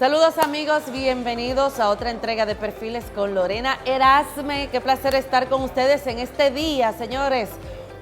Saludos amigos, bienvenidos a otra entrega de Perfiles con Lorena Erasme. Qué placer estar con ustedes en este día, señores.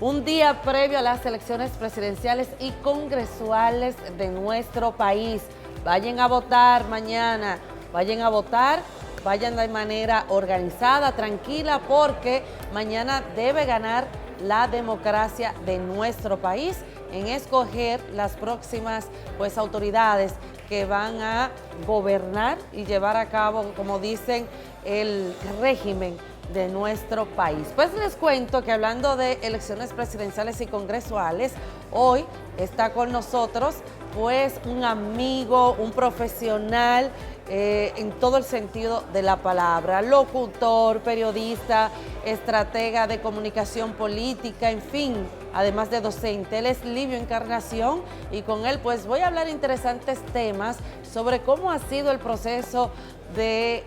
Un día previo a las elecciones presidenciales y congresuales de nuestro país. Vayan a votar mañana, vayan a votar, vayan de manera organizada, tranquila, porque mañana debe ganar la democracia de nuestro país en escoger las próximas autoridades que van a gobernar y llevar a cabo, como dicen, el régimen de nuestro país. Pues les cuento que hablando de elecciones presidenciales y congresuales, hoy está con nosotros pues un amigo, un profesional en todo el sentido de la palabra, locutor, periodista, estratega de comunicación política, en fin, además de docente. Él es Livio Encarnación y con él pues voy a hablar interesantes temas sobre cómo ha sido el proceso de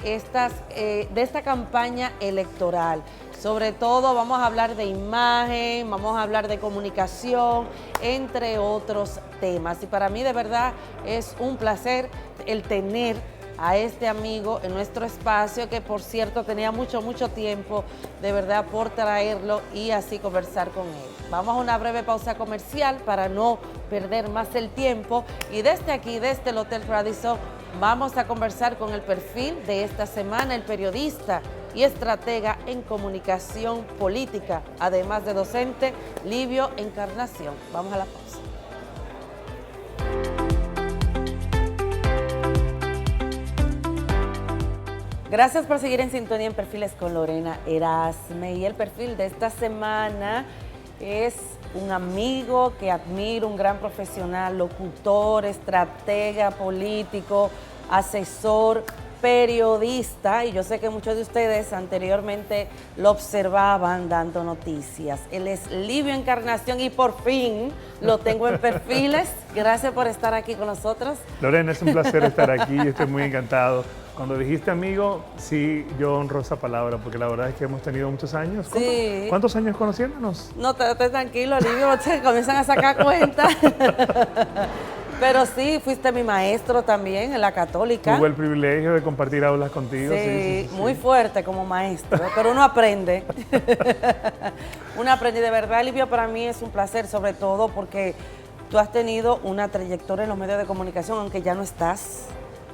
esta campaña electoral. Sobre todo vamos a hablar de imagen, vamos a hablar de comunicación, entre otros temas. Y para mí de verdad es un placer el tener a este amigo en nuestro espacio, que por cierto tenía mucho tiempo de verdad por traerlo y así conversar con él. Vamos a una breve pausa comercial para no perder más el tiempo y desde aquí, desde el Hotel Radisson, vamos a conversar con el perfil de esta semana, el periodista y estratega en comunicación política, además de docente, Livio Encarnación. Vamos a la pausa. Gracias por seguir en sintonía en Perfiles con Lorena Erasme. Y el perfil de esta semana es un amigo que admiro, un gran profesional, locutor, estratega político, asesor, periodista, y yo sé que muchos de ustedes anteriormente lo observaban dando noticias. Él es Livio Encarnación y por fin lo tengo en Perfiles. Gracias por estar aquí con nosotros. Lorena, es un placer estar aquí, yo estoy muy encantado. Cuando dijiste amigo, sí, yo honro esa palabra, porque la verdad es que hemos tenido muchos años. Sí. ¿Cuántos años conociéndonos? No, esté tranquilo, Livio, se comienzan a sacar cuenta. Pero sí, fuiste mi maestro también en la Católica. Tuve el privilegio de compartir aulas contigo. Sí, muy fuerte como maestro, pero uno aprende. Uno aprende, de verdad, Livio, para mí es un placer, sobre todo porque tú has tenido una trayectoria en los medios de comunicación, aunque ya no estás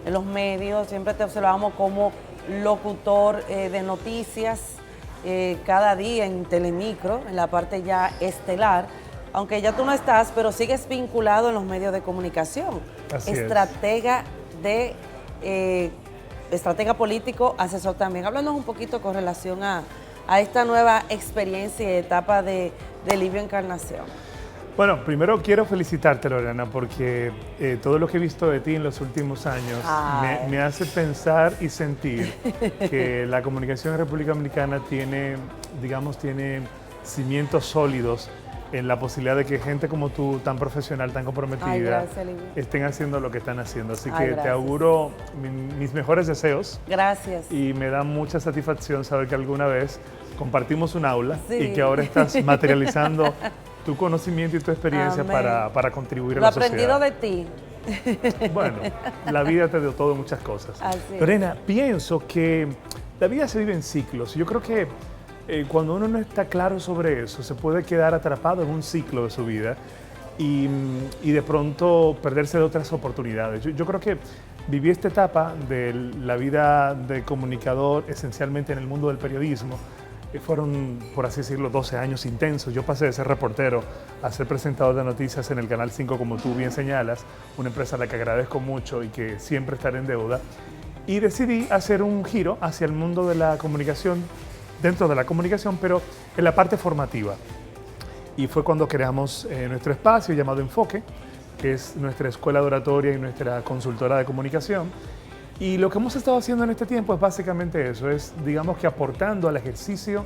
en los medios, siempre te observamos como locutor de noticias cada día en Telemicro, en la parte ya estelar, aunque ya tú no estás, pero sigues vinculado en los medios de comunicación. Así estratega estratega político, asesor también. Háblanos un poquito con relación a esta nueva experiencia y etapa de Livio Encarnación. Bueno, primero quiero felicitarte, Lorena, porque todo lo que he visto de ti en los últimos años me hace pensar y sentir que la comunicación en República Dominicana tiene cimientos sólidos en la posibilidad de que gente como tú, tan profesional, tan comprometida, estén haciendo lo que están haciendo. Así que te auguro mis mejores deseos. Gracias. Y me da mucha satisfacción saber que alguna vez compartimos un aula y que ahora estás materializando tu conocimiento y tu experiencia para contribuir a la sociedad. Lo aprendido de ti. Bueno, la vida te dio todo muchas cosas. Lorena, pienso que la vida se vive en ciclos. Yo creo que cuando uno no está claro sobre eso, se puede quedar atrapado en un ciclo de su vida y de pronto perderse de otras oportunidades. Yo creo que viví esta etapa de la vida de comunicador, esencialmente en el mundo del periodismo. Fueron, por así decirlo, 12 años intensos. Yo pasé de ser reportero a ser presentador de noticias en el Canal 5, como tú bien señalas, una empresa a la que agradezco mucho y que siempre estaré en deuda. Y decidí hacer un giro hacia el mundo de la comunicación, dentro de la comunicación, pero en la parte formativa. Y fue cuando creamos nuestro espacio llamado Enfoque, que es nuestra escuela de oratoria y nuestra consultora de comunicación. Y lo que hemos estado haciendo en este tiempo es básicamente eso, es digamos que aportando al ejercicio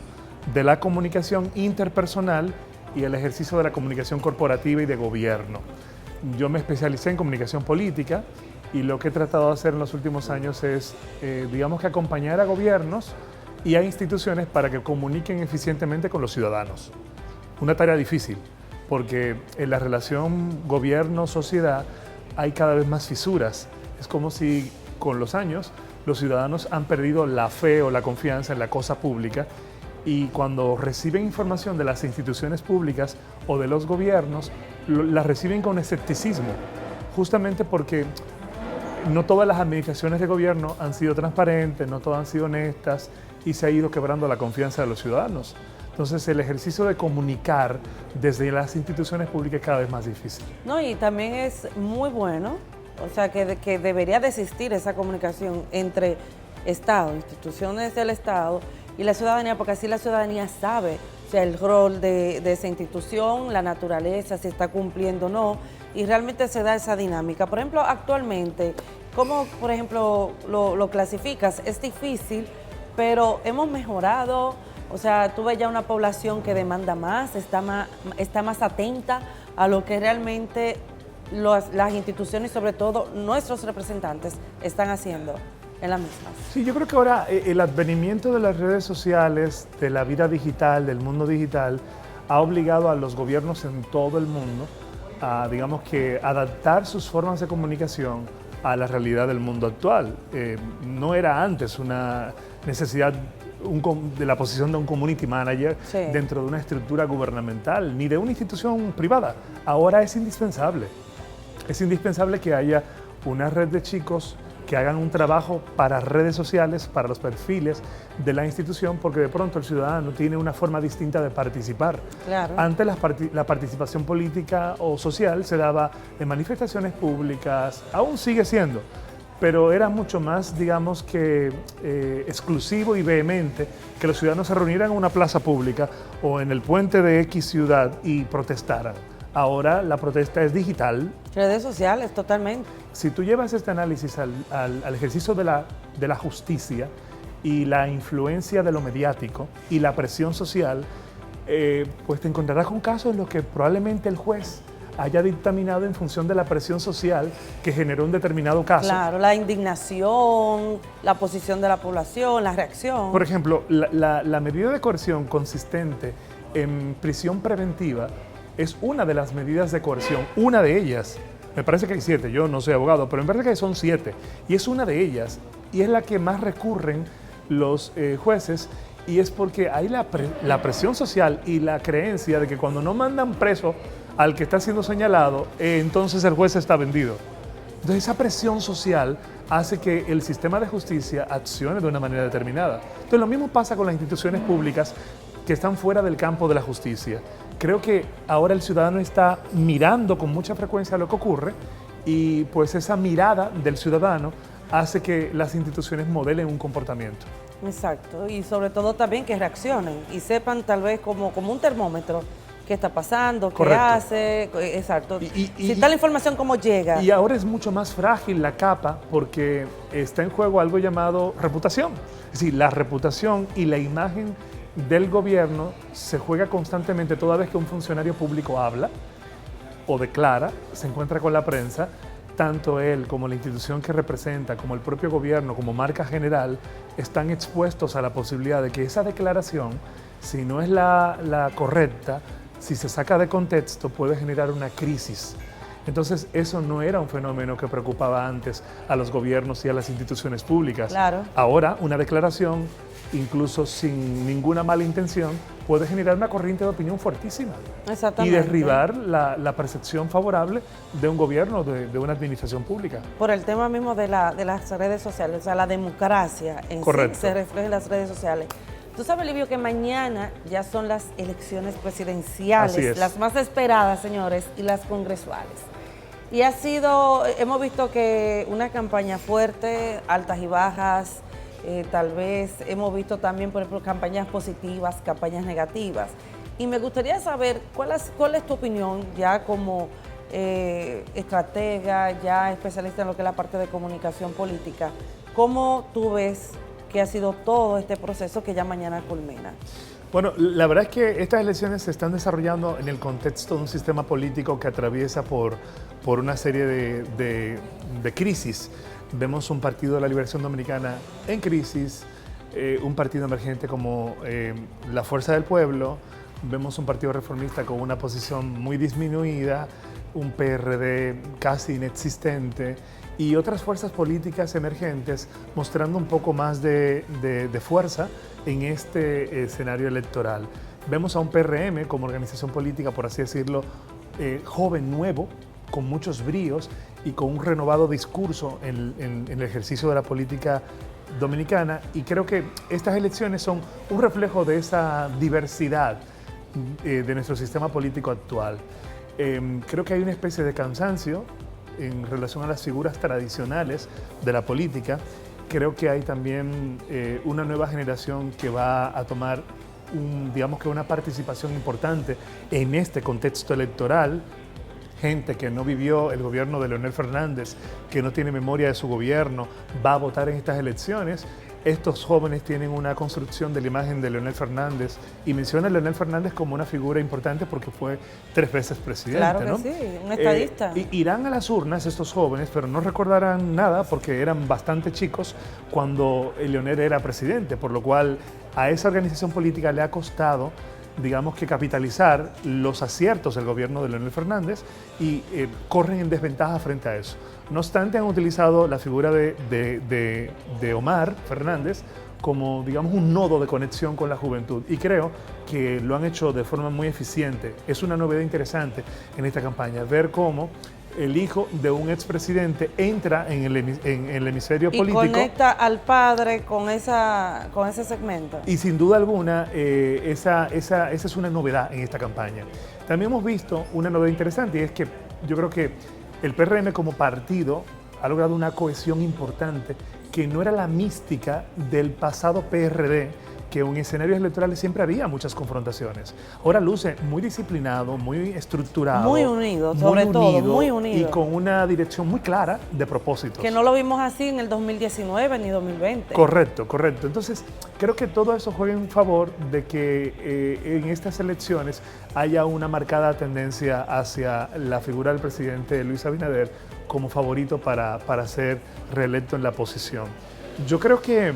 de la comunicación interpersonal y al ejercicio de la comunicación corporativa y de gobierno. Yo me especialicé en comunicación política y lo que he tratado de hacer en los últimos años es, digamos que acompañar a gobiernos y a instituciones para que comuniquen eficientemente con los ciudadanos. Una tarea difícil, porque en la relación gobierno-sociedad hay cada vez más fisuras. Es como si con los años los ciudadanos han perdido la fe o la confianza en la cosa pública y cuando reciben información de las instituciones públicas o de los gobiernos, la reciben con escepticismo, justamente porque no todas las administraciones de gobierno han sido transparentes, no todas han sido honestas y se ha ido quebrando la confianza de los ciudadanos. Entonces el ejercicio de comunicar desde las instituciones públicas es cada vez más difícil. No, y también es muy bueno, o sea, que debería de existir esa comunicación entre Estado, instituciones del Estado y la ciudadanía, porque así la ciudadanía sabe, o sea, el rol de esa institución, la naturaleza, si está cumpliendo o no, y realmente se da esa dinámica. Por ejemplo, actualmente, ¿cómo, por ejemplo, lo clasificas? Es difícil, pero hemos mejorado, o sea, tú ves ya una población que demanda más, está más atenta a lo que realmente las instituciones, sobre todo nuestros representantes, están haciendo en las mismas. Sí, yo creo que ahora el advenimiento de las redes sociales, de la vida digital, del mundo digital, ha obligado a los gobiernos en todo el mundo a, digamos que, adaptar sus formas de comunicación a la realidad del mundo actual. No era antes una necesidad de la posición de un community manager dentro de una estructura gubernamental, ni de una institución privada. Ahora es indispensable. Es indispensable que haya una red de chicos que hagan un trabajo para redes sociales, para los perfiles de la institución, porque de pronto el ciudadano tiene una forma distinta de participar. Claro. Antes la participación política o social se daba en manifestaciones públicas, aún sigue siendo, pero era mucho más, digamos que, exclusivo y vehemente que los ciudadanos se reunieran en una plaza pública o en el puente de X ciudad y protestaran. Ahora la protesta es digital. Redes sociales, totalmente. Si tú llevas este análisis al ejercicio de la justicia y la influencia de lo mediático y la presión social, pues te encontrarás con casos en los que probablemente el juez haya dictaminado en función de la presión social que generó un determinado caso. Claro, la indignación, la posición de la población, la reacción. Por ejemplo, la medida de coerción consistente en prisión preventiva es una de las medidas de coerción, una de ellas. Me parece que hay 7, yo no soy abogado, pero me parece que son 7. Y es una de ellas, y es la que más recurren los jueces, y es porque hay la presión social y la creencia de que cuando no mandan preso al que está siendo señalado, entonces el juez está vendido. Entonces esa presión social hace que el sistema de justicia accione de una manera determinada. Entonces lo mismo pasa con las instituciones públicas que están fuera del campo de la justicia. Creo que ahora el ciudadano está mirando con mucha frecuencia lo que ocurre y pues esa mirada del ciudadano hace que las instituciones modelen un comportamiento. Exacto, y sobre todo también que reaccionen y sepan tal vez como un termómetro qué está pasando, qué hace, exacto. Si está la información, cómo llega. Y ahora es mucho más frágil la capa porque está en juego algo llamado reputación. Es decir, la reputación y la imagen del gobierno se juega constantemente toda vez que un funcionario público habla o declara, se encuentra con la prensa, tanto él como la institución que representa, como el propio gobierno, como marca general, están expuestos a la posibilidad de que esa declaración, si no es la correcta, si se saca de contexto, puede generar una crisis. Entonces, eso no era un fenómeno que preocupaba antes a los gobiernos y a las instituciones públicas. Claro. Ahora, una declaración, incluso sin ninguna mala intención, puede generar una corriente de opinión fuertísima. Exactamente. Y derribar la percepción favorable de un gobierno, de una administración pública. Por el tema mismo de las redes sociales, o sea, la democracia en sí se refleja en las redes sociales. Tú sabes, Livio, que mañana ya son las elecciones presidenciales, las más esperadas, señores, y las congresuales. Y hemos visto que una campaña fuerte, altas y bajas, tal vez hemos visto también, por ejemplo, campañas positivas, campañas negativas. Y me gustaría saber cuál es tu opinión ya como estratega, ya especialista en lo que es la parte de comunicación política. ¿Cómo tú ves que ha sido todo este proceso que ya mañana culmina? Bueno, la verdad es que estas elecciones se están desarrollando en el contexto de un sistema político que atraviesa por una serie de crisis. Vemos un partido de la Liberación Dominicana en crisis, un partido emergente como la Fuerza del Pueblo, vemos un partido reformista con una posición muy disminuida, un PRD casi inexistente y otras fuerzas políticas emergentes mostrando un poco más de fuerza en este escenario electoral. Vemos a un PRM como organización política, por así decirlo, joven, nuevo, con muchos bríos y con un renovado discurso en el ejercicio de la política dominicana, y creo que estas elecciones son un reflejo de esa diversidad de nuestro sistema político actual. Creo que hay una especie de cansancio en relación a las figuras tradicionales de la política. Creo que hay también una nueva generación que va a tomar digamos que una participación importante en este contexto electoral. Gente que no vivió el gobierno de Leonel Fernández, que no tiene memoria de su gobierno, va a votar en estas elecciones. Estos jóvenes tienen una construcción de la imagen de Leonel Fernández y menciona a Leonel Fernández como una figura importante porque fue 3 veces presidente. Claro que ¿no? sí, un estadista. Irán a las urnas estos jóvenes, pero no recordarán nada porque eran bastante chicos cuando Leonel era presidente, por lo cual a esa organización política le ha costado, digamos que capitalizar los aciertos del gobierno de Leonel Fernández y corren en desventaja frente a eso. No obstante, han utilizado la figura de Omar Fernández como, digamos, un nodo de conexión con la juventud, y creo que lo han hecho de forma muy eficiente. Es una novedad interesante en esta campaña, ver cómo el hijo de un expresidente entra en el hemisferio político. Y conecta al padre con ese segmento. Y sin duda alguna, esa es una novedad en esta campaña. También hemos visto una novedad interesante, y es que yo creo que el PRM como partido ha logrado una cohesión importante que no era la mística del pasado PRD, que en escenarios electorales siempre había muchas confrontaciones. Ahora luce muy disciplinado, muy estructurado. Muy unido, sobre todo, muy unido. Y con una dirección muy clara de propósitos. Que no lo vimos así en el 2019 ni 2020. Correcto, correcto. Entonces, creo que todo eso juega en favor de que en estas elecciones haya una marcada tendencia hacia la figura del presidente Luis Abinader como favorito para ser reelecto en la posición. Yo creo que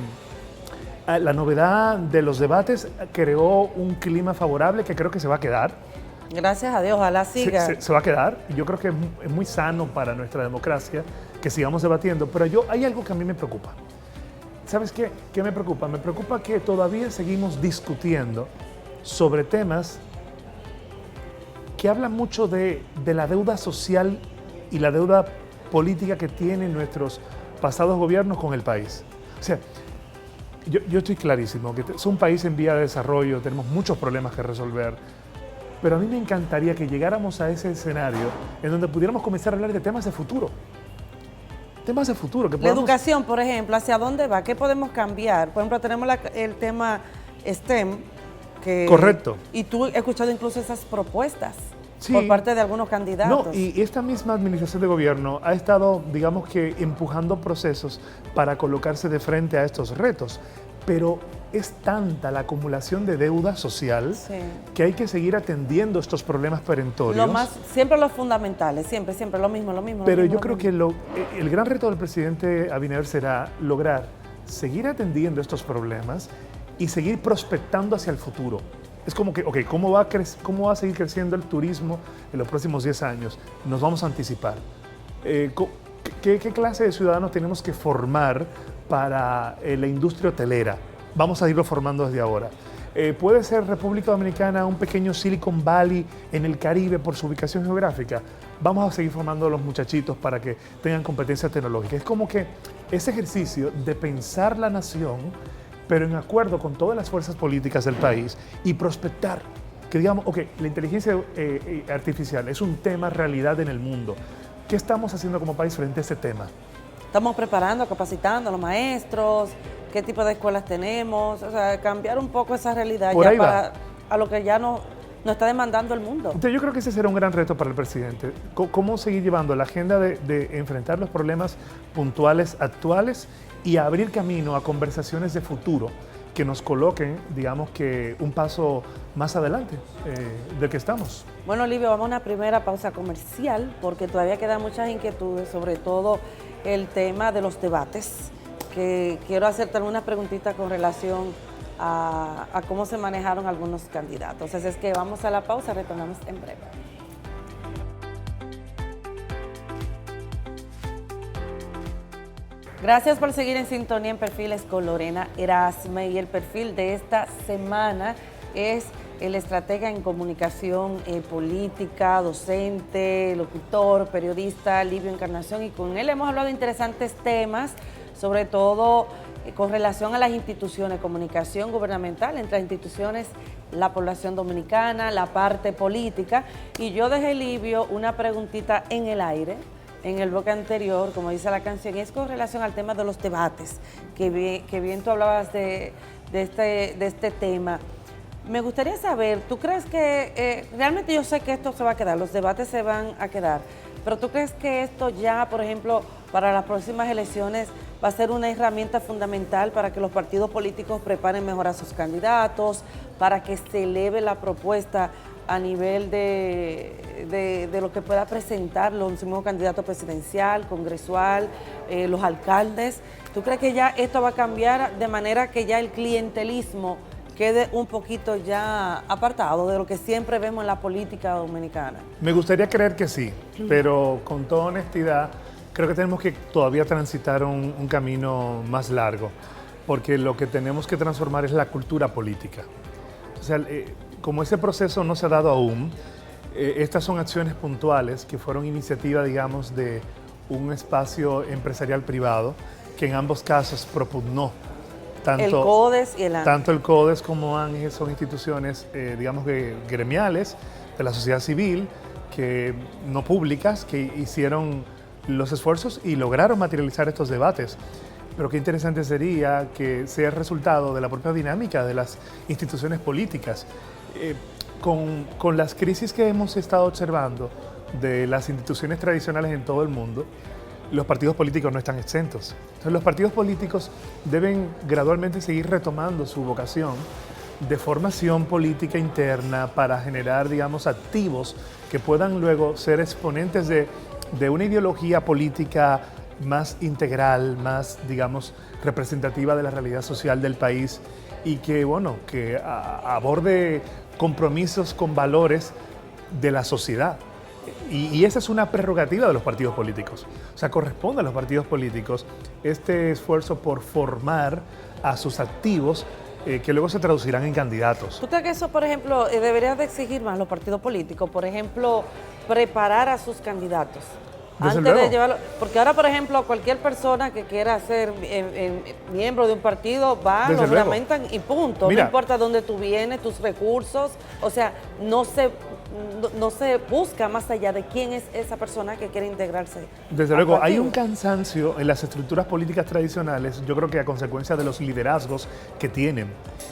la novedad de los debates creó un clima favorable que creo que se va a quedar. Gracias a Dios, ojalá siga. Se va a quedar. Yo creo que es muy sano para nuestra democracia que sigamos debatiendo, pero hay algo que a mí me preocupa. ¿Sabes qué? ¿Qué me preocupa? Me preocupa que todavía seguimos discutiendo sobre temas que hablan mucho de la deuda social y la deuda política que tienen nuestros pasados gobiernos con el país. O sea, yo estoy clarísimo que es un país en vía de desarrollo, tenemos muchos problemas que resolver, pero a mí me encantaría que llegáramos a ese escenario en donde pudiéramos comenzar a hablar de temas de futuro. Temas de futuro. Que podamos... La educación, por ejemplo, ¿hacia dónde va? ¿Qué podemos cambiar? Por ejemplo, tenemos el tema STEM. Correcto. Y tú has escuchado incluso esas propuestas. Sí. Por parte de algunos candidatos. No, y esta misma administración de gobierno ha estado, digamos que, empujando procesos para colocarse de frente a estos retos. Pero es tanta la acumulación de deuda social que hay que seguir atendiendo estos problemas perentorios. Siempre los fundamentales, siempre lo mismo. Pero yo creo que el gran reto del presidente Abinader será lograr seguir atendiendo estos problemas y seguir prospectando hacia el futuro. Es como que, ok, ¿cómo va a seguir creciendo el turismo en los próximos 10 años? Nos vamos a anticipar. ¿Qué clase de ciudadanos tenemos que formar para la industria hotelera? Vamos a irlo formando desde ahora. ¿Puede ser República Dominicana un pequeño Silicon Valley en el Caribe por su ubicación geográfica? Vamos a seguir formando a los muchachitos para que tengan competencia tecnológica. Es como que ese ejercicio de pensar la nación, pero en acuerdo con todas las fuerzas políticas del país, y prospectar, que digamos, ok, la inteligencia artificial es un tema realidad en el mundo. ¿Qué estamos haciendo como país frente a ese tema? Estamos preparando, capacitando a los maestros, qué tipo de escuelas tenemos, o sea, cambiar un poco esa realidad ya a lo que ya nos está demandando el mundo. Entonces, yo creo que ese será un gran reto para el presidente. ¿Cómo seguir llevando la agenda de enfrentar los problemas puntuales actuales y abrir camino a conversaciones de futuro que nos coloquen, digamos que un paso más adelante del que estamos? Bueno, Olivia, vamos a una primera pausa comercial porque todavía quedan muchas inquietudes, sobre todo el tema de los debates, que quiero hacerte algunas preguntitas con relación a cómo se manejaron algunos candidatos. Así es que vamos a la pausa, retornamos en breve. Gracias por seguir en sintonía en Perfiles con Lorena Erasme, y el perfil de esta semana es el estratega en comunicación política, docente, locutor, periodista Livio Encarnación, y con él hemos hablado de interesantes temas, sobre todo con relación a las instituciones, comunicación gubernamental entre las instituciones, la población dominicana, la parte política. Y yo dejé, Livio, una preguntita en el aire en el bloque anterior, como dice la canción, y es con relación al tema de los debates, que bien tú hablabas de este tema. Me gustaría saber, ¿tú crees que, realmente yo sé que esto se va a quedar, los debates se van a quedar, pero tú crees que esto ya, por ejemplo, para las próximas elecciones va a ser una herramienta fundamental para que los partidos políticos preparen mejor a sus candidatos, para que se eleve la propuesta a nivel de lo que pueda presentar los mismos candidatos presidencial, congresual, los alcaldes? ¿Tú crees que ya esto va a cambiar de manera que ya el clientelismo quede un poquito ya apartado de lo que siempre vemos en la política dominicana? Me gustaría creer que sí, pero con toda honestidad creo que tenemos que todavía transitar un camino más largo, porque lo que tenemos que transformar es la cultura política. O sea, como ese proceso no se ha dado aún, estas son acciones puntuales que fueron iniciativa, digamos, de un espacio empresarial privado que en ambos casos propugnó el CODES y el ANGE. Tanto el CODES como ANGE son instituciones, digamos, gremiales de la sociedad civil, que no públicas, que hicieron los esfuerzos y lograron materializar estos debates. Pero qué interesante sería que sea el resultado de la propia dinámica de las instituciones políticas. Con las crisis que hemos estado observando de las instituciones tradicionales en todo el mundo, los partidos políticos no están exentos. Entonces, los partidos políticos deben gradualmente seguir retomando su vocación de formación política interna para generar, digamos, activos que puedan luego ser exponentes de una ideología política más integral, más, digamos, representativa de la realidad social del país, y que, bueno, que aborde compromisos con valores de la sociedad. Y esa es una prerrogativa de los partidos políticos. O sea, corresponde a los partidos políticos este esfuerzo por formar a sus activos que luego se traducirán en candidatos. ¿Tú crees que eso, por ejemplo, debería de exigir más los partidos políticos? Por ejemplo, preparar a sus candidatos. Desde antes luego. De llevarlo, porque ahora, por ejemplo, cualquier persona que quiera ser miembro de un partido va, Desde lo luego. juramentan y punto. Mira, no importa dónde tú vienes, tus recursos, o sea, no se busca más allá de quién es esa persona que quiere integrarse. Desde luego, hay un cansancio en las estructuras políticas tradicionales, yo creo que a consecuencia de los liderazgos que tienen.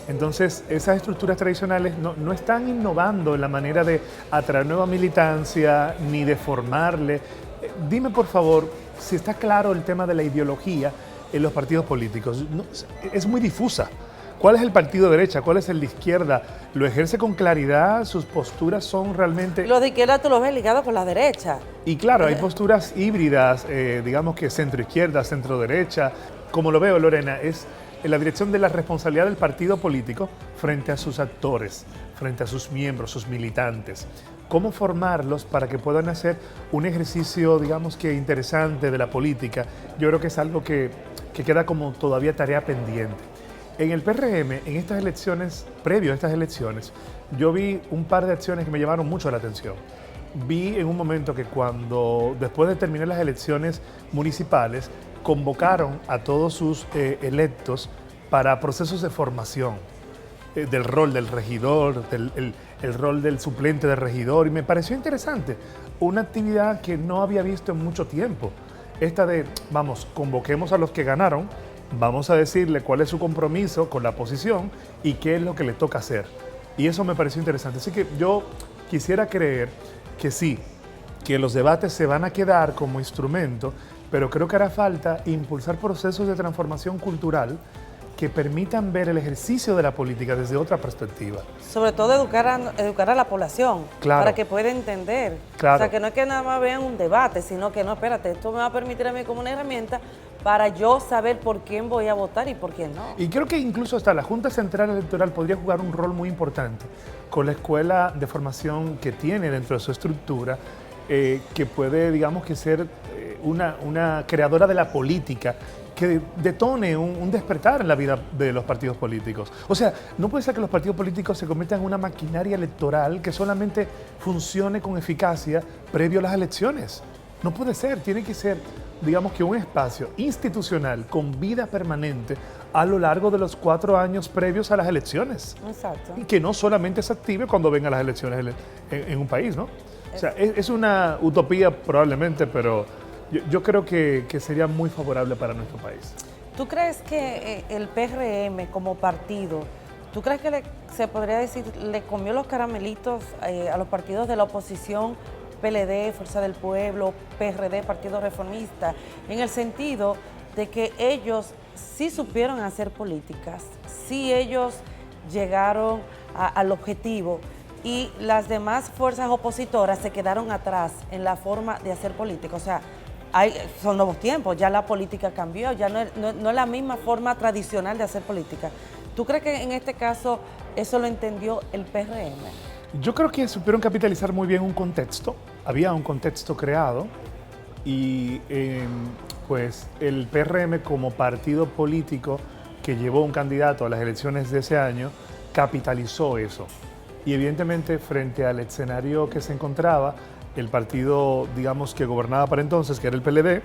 Entonces, esas estructuras tradicionales no están innovando en la manera de atraer nueva militancia ni de formarle. Dime, por favor, si está claro el tema de la ideología en los partidos políticos. No, es muy difusa. ¿Cuál es el partido de derecha? ¿Cuál es el de izquierda? ¿Lo ejerce con claridad? ¿Sus posturas son realmente...? Los de izquierda tú los ves ligados con la derecha. Y claro, hay posturas híbridas, digamos que centro-izquierda, centro-derecha. Como lo veo, Lorena, es en la dirección de la responsabilidad del partido político frente a sus actores, frente a sus miembros, sus militantes. ¿Cómo formarlos para que puedan hacer un ejercicio, digamos que interesante de la política? Yo creo que es algo que queda como todavía tarea pendiente. En el PRM, en estas elecciones, previo a estas elecciones, yo vi un par de acciones que me llamaron mucho la atención. Vi en un momento que después de terminar las elecciones municipales, convocaron a todos sus electos para procesos de formación del rol del regidor, el rol del suplente de regidor, y me pareció interesante, una actividad que no había visto en mucho tiempo. Esta de, vamos, convoquemos a los que ganaron, vamos a decirle cuál es su compromiso con la oposición y qué es lo que le toca hacer. Y eso me pareció interesante. Así que yo quisiera creer que sí, que los debates se van a quedar como instrumento, pero creo que hará falta impulsar procesos de transformación cultural que permitan ver el ejercicio de la política desde otra perspectiva. Sobre todo educar a la población, claro, para que pueda entender. Claro. O sea, que no es que nada más vean un debate, sino que no, espérate, esto me va a permitir a mí como una herramienta para yo saber por quién voy a votar y por quién no. Y creo que incluso hasta la Junta Central Electoral podría jugar un rol muy importante con la escuela de formación que tiene dentro de su estructura, que puede, digamos, que ser una creadora de la política que detone un despertar en la vida de los partidos políticos. O sea, no puede ser que los partidos políticos se conviertan en una maquinaria electoral que solamente funcione con eficacia previo a las elecciones. No puede ser, tiene que ser, digamos que un espacio institucional con vida permanente a lo largo de los 4 años previos a las elecciones. Exacto. Y que no solamente se active cuando vengan las elecciones en un país, ¿no? O sea, es una utopía probablemente, pero yo creo que sería muy favorable para nuestro país. ¿Tú crees que el PRM como partido, tú crees que se podría decir, le comió los caramelitos a los partidos de la oposición, PLD, Fuerza del Pueblo, PRD, Partido Reformista, en el sentido de que ellos sí supieron hacer políticas, sí ellos llegaron al objetivo, y las demás fuerzas opositoras se quedaron atrás en la forma de hacer política? O sea, son nuevos tiempos, ya la política cambió, ya no es la misma forma tradicional de hacer política. ¿Tú crees que en este caso eso lo entendió el PRM? Yo creo que supieron capitalizar muy bien un contexto, había un contexto creado y pues el PRM como partido político que llevó un candidato a las elecciones de ese año capitalizó eso. Y evidentemente frente al escenario que se encontraba, el partido, digamos, que gobernaba para entonces, que era el PLD,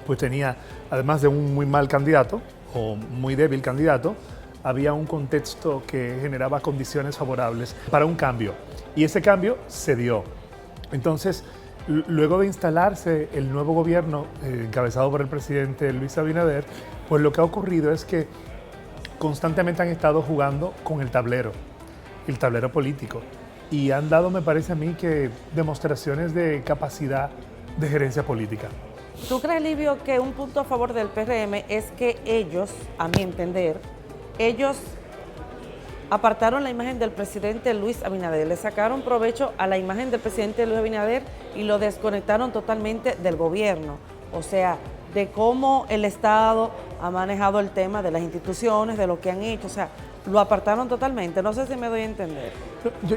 pues tenía, además de un muy mal candidato o muy débil candidato, había un contexto que generaba condiciones favorables para un cambio. Y ese cambio se dio. Entonces, luego de instalarse el nuevo gobierno encabezado por el presidente Luis Abinader, pues lo que ha ocurrido es que constantemente han estado jugando con el tablero político. Y han dado, me parece a mí, que demostraciones de capacidad de gerencia política. ¿Tú crees, Livio, que un punto a favor del PRM es que ellos, a mi entender, ellos apartaron la imagen del presidente Luis Abinader, le sacaron provecho a la imagen del presidente Luis Abinader y lo desconectaron totalmente del gobierno? O sea, de cómo el Estado ha manejado el tema de las instituciones, de lo que han hecho, o sea, lo apartaron totalmente. No sé si me doy a entender.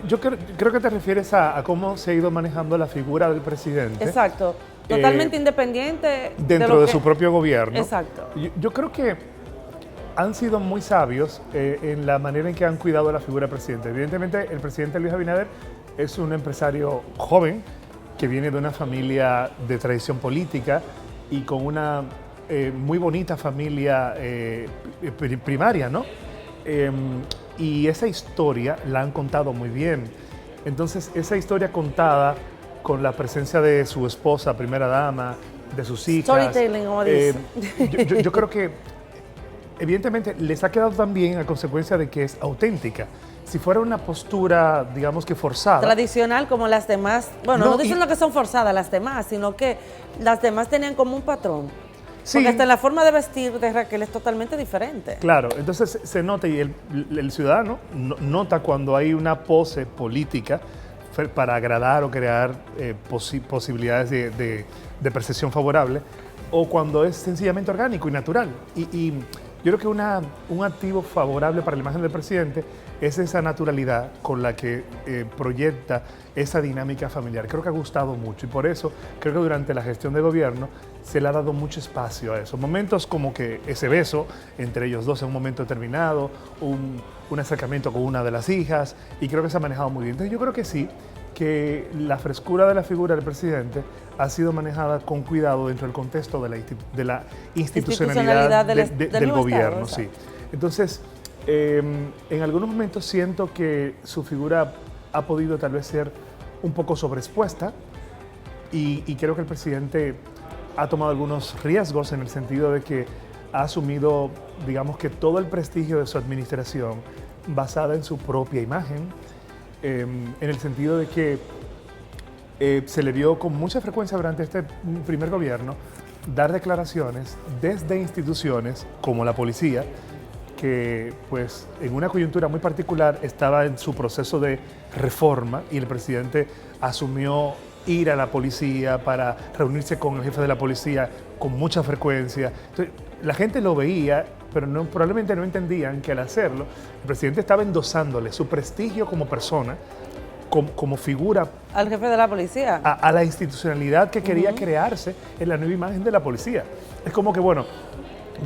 Yo creo que te refieres a cómo se ha ido manejando la figura del presidente. Exacto, totalmente independiente. Dentro de su propio gobierno. Exacto. Yo creo que han sido muy sabios en la manera en que han cuidado la figura del presidente. Evidentemente, el presidente Luis Abinader es un empresario joven que viene de una familia de tradición política y con una muy bonita familia primaria, ¿no? Y esa historia la han contado muy bien. Entonces, esa historia contada con la presencia de su esposa, primera dama, de sus hijas. Storytelling, como dice. Yo creo que, evidentemente, les ha quedado también a consecuencia de que es auténtica. Si fuera una postura, digamos que forzada. Tradicional como las demás. Bueno, no dicen lo que son forzadas las demás, sino que las demás tenían como un patrón. Sí. Porque hasta la forma de vestir de Raquel es totalmente diferente. Claro, entonces se nota y el ciudadano nota cuando hay una pose política para agradar o crear posibilidades de percepción favorable, o cuando es sencillamente orgánico y natural. Y yo creo que un activo favorable para la imagen del presidente es esa naturalidad con la que proyecta esa dinámica familiar. Creo que ha gustado mucho y por eso creo que durante la gestión de gobierno se le ha dado mucho espacio a eso. Momentos como que ese beso entre ellos dos en un momento determinado, un acercamiento con una de las hijas, y creo que se ha manejado muy bien. Entonces yo creo que sí, que la frescura de la figura del presidente ha sido manejada con cuidado dentro del contexto de la institucionalidad del gobierno. Sí. Entonces, en algunos momentos siento que su figura ha podido tal vez ser un poco sobreexpuesta y creo que el presidente ha tomado algunos riesgos en el sentido de que ha asumido, digamos que todo el prestigio de su administración basada en su propia imagen, en el sentido de que se le vio con mucha frecuencia durante este primer gobierno dar declaraciones desde instituciones como la policía, que pues en una coyuntura muy particular estaba en su proceso de reforma y el presidente asumió ir a la policía para reunirse con el jefe de la policía con mucha frecuencia. Entonces, la gente lo veía, pero probablemente no entendían que al hacerlo, el presidente estaba endosándole su prestigio como persona, como figura. Al jefe de la policía. A la institucionalidad que quería crearse en la nueva imagen de la policía. Es como que, bueno,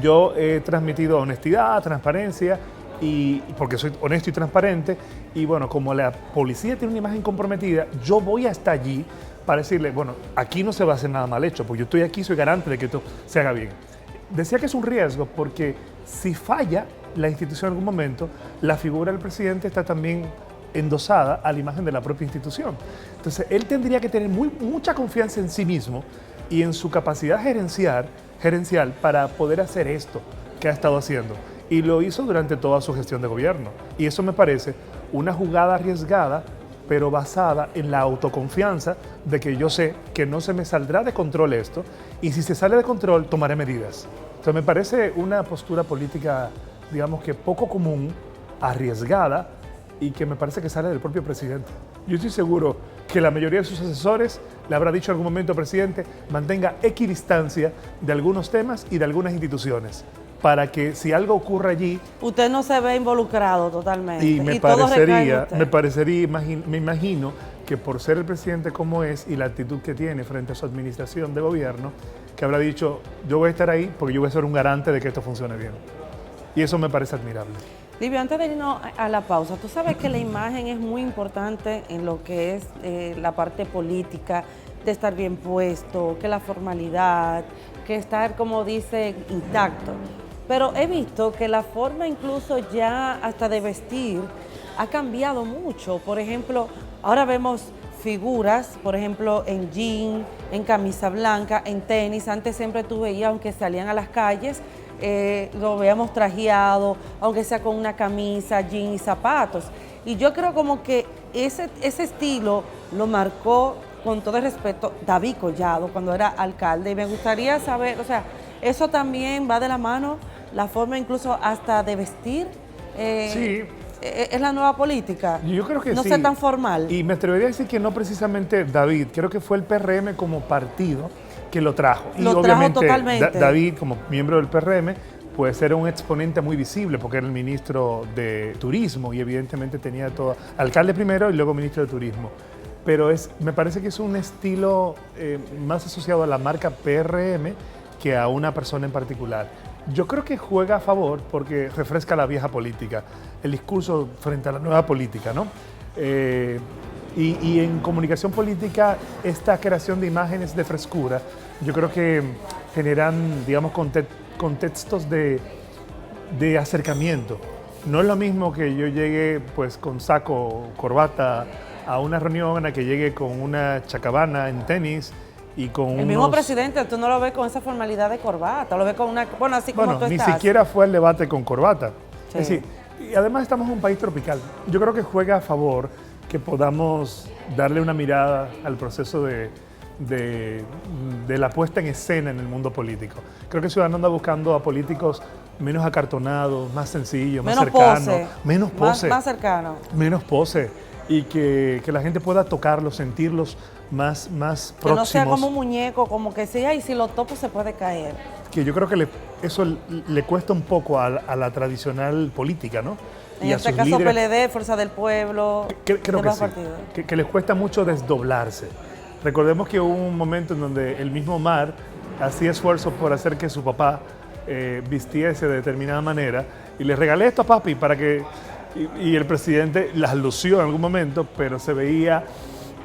yo he transmitido honestidad, transparencia, y porque soy honesto y transparente, y bueno, como la policía tiene una imagen comprometida, yo voy hasta allí para decirle, bueno, aquí no se va a hacer nada mal hecho, porque yo estoy aquí, soy garante de que esto se haga bien. Decía que es un riesgo porque si falla la institución en algún momento, la figura del presidente está también endosada a la imagen de la propia institución. Entonces, él tendría que tener mucha confianza en sí mismo y en su capacidad gerencial para poder hacer esto que ha estado haciendo. Y lo hizo durante toda su gestión de gobierno. Y eso me parece una jugada arriesgada, pero basada en la autoconfianza de que yo sé que no se me saldrá de control esto, y si se sale de control, tomaré medidas. Entonces me parece una postura política, digamos que poco común, arriesgada, y que me parece que sale del propio presidente. Yo estoy seguro que la mayoría de sus asesores le habrá dicho en algún momento al presidente, mantenga equidistancia de algunos temas y de algunas instituciones, para que si algo ocurre allí... Usted no se ve involucrado totalmente. Y me parecería, me imagino que por ser el presidente como es y la actitud que tiene frente a su administración de gobierno, que habrá dicho, yo voy a estar ahí porque yo voy a ser un garante de que esto funcione bien. Y eso me parece admirable. Livio, antes de irnos a la pausa, tú sabes que la imagen es muy importante en lo que es la parte política, de estar bien puesto, que la formalidad, que estar, como dice, intacto. Pero he visto que la forma incluso ya hasta de vestir ha cambiado mucho. Por ejemplo, ahora vemos figuras, por ejemplo, en jean, en camisa blanca, en tenis. Antes siempre tú veías, aunque salían a las calles, lo veíamos trajeado, aunque sea con una camisa, jean y zapatos. Y yo creo como que ese estilo lo marcó, con todo el respeto, David Collado cuando era alcalde. Y me gustaría saber, o sea, eso también va de la mano, la forma incluso hasta de vestir. Sí. ¿Es la nueva política? Yo creo que no sí. ser tan formal. Y me atrevería a decir que no precisamente David, creo que fue el PRM como partido que lo trajo. Lo y trajo obviamente totalmente. David, como miembro del PRM, pues era un exponente muy visible porque era el ministro de Turismo y evidentemente tenía todo, alcalde primero y luego ministro de Turismo. Pero me parece que es un estilo más asociado a la marca PRM que a una persona en particular. Yo creo que juega a favor porque refresca la vieja política, el discurso frente a la nueva política, ¿no? Y en comunicación política, esta creación de imágenes de frescura, yo creo que generan, digamos, contextos de acercamiento. No es lo mismo que yo llegue pues con saco, corbata a una reunión a que llegue con una chacabana en tenis y con el mismo presidente, tú no lo ves con esa formalidad de corbata, lo ves con una... Bueno, así como tú ni estás. siquiera fue el debate con corbata. Sí. Es decir, y además estamos en un país tropical. Yo creo que juega a favor que podamos darle una mirada al proceso de la puesta en escena en el mundo político. Creo que Ciudadanos anda buscando a políticos menos acartonados, más sencillos, más cercanos. Menos pose. Más cercano. Menos pose. Y que la gente pueda tocarlos, sentirlos más próximos. Que no sea como un muñeco, como que sea, y si lo topo se puede caer. Que yo creo que eso le cuesta un poco a la tradicional política, ¿no? En este caso PLD, Fuerza del Pueblo, creo que sí, que les cuesta mucho desdoblarse. Recordemos que hubo un momento en donde el mismo Omar hacía esfuerzos por hacer que su papá vistiese de determinada manera y le regalé esto a papi para que... Y el presidente las lució en algún momento, pero se veía...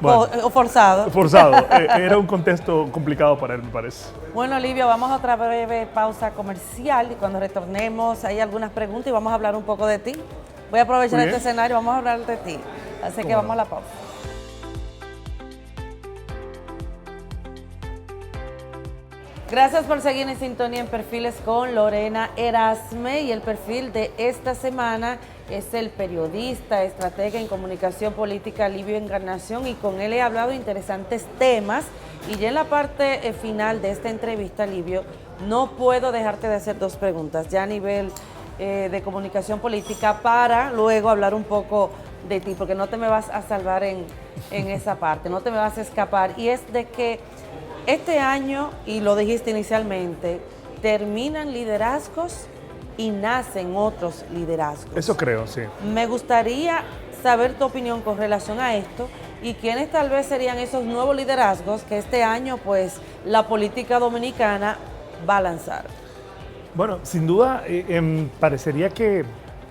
Bueno, o forzado. Forzado. Era un contexto complicado para él, me parece. Bueno, Livio, vamos a otra breve pausa comercial y cuando retornemos hay algunas preguntas y vamos a hablar un poco de ti. Voy a aprovechar este escenario, vamos a hablar de ti. Así que vamos a la pausa. Gracias por seguir en sintonía en Perfiles con Lorena Erasme, y el perfil de esta semana es el periodista, estratega en comunicación política Livio Encarnación, y con él he hablado de interesantes temas. Y ya en la parte final de esta entrevista, Livio, no puedo dejarte de hacer dos preguntas, ya a nivel de comunicación política, para luego hablar un poco de ti, porque no te me vas a salvar en esa parte, no te me vas a escapar. Y es de que este año, y lo dijiste inicialmente, terminan liderazgos y nacen otros liderazgos. Eso creo, sí. Me gustaría saber tu opinión con relación a esto y quiénes tal vez serían esos nuevos liderazgos que este año pues la política dominicana va a lanzar. Bueno, sin duda, parecería que